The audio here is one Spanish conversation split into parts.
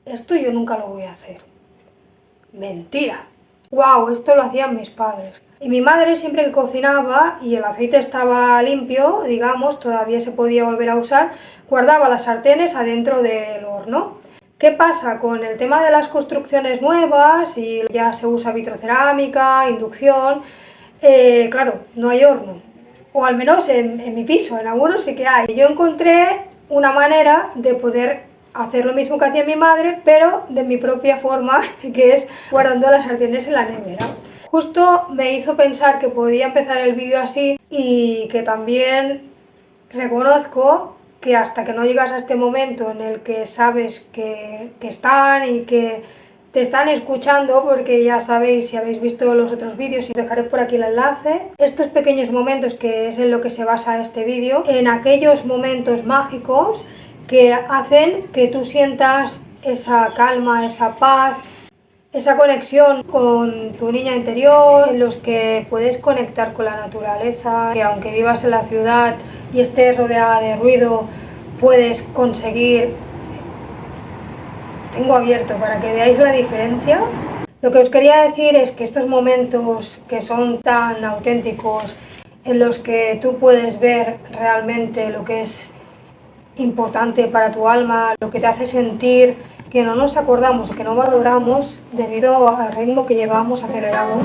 esto yo nunca lo voy a hacer. Mentira. Wow, esto lo hacían mis padres. Y mi madre siempre que cocinaba y el aceite estaba limpio, digamos, todavía se podía volver a usar, guardaba las sartenes adentro del horno. ¿Qué pasa con el tema de las construcciones nuevas y ya se usa vitrocerámica, inducción? Claro, no hay horno. O al menos en mi piso, en algunos sí que hay. Yo encontré una manera de poder hacer lo mismo que hacía mi madre, pero de mi propia forma, que es guardando las sartenes en la nevera. Justo me hizo pensar que podía empezar el vídeo así y que también reconozco que hasta que no llegas a este momento en el que sabes que están y que te están escuchando, porque ya sabéis, si habéis visto los otros vídeos, y dejaré por aquí el enlace, estos pequeños momentos que es en lo que se basa este vídeo, en aquellos momentos mágicos que hacen que tú sientas esa calma, esa paz, esa conexión con tu niña interior, en los que puedes conectar con la naturaleza, que aunque vivas en la ciudad y estés rodeada de ruido, puedes conseguir... Tengo abierto para que veáis la diferencia. Lo que os quería decir es que estos momentos que son tan auténticos, en los que tú puedes ver realmente lo que es importante para tu alma, lo que te hace sentir que no nos acordamos o que no valoramos debido al ritmo que llevamos acelerado.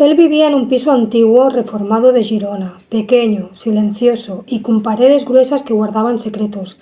Él vivía en un piso antiguo reformado de Girona, pequeño, silencioso y con paredes gruesas que guardaban secretos.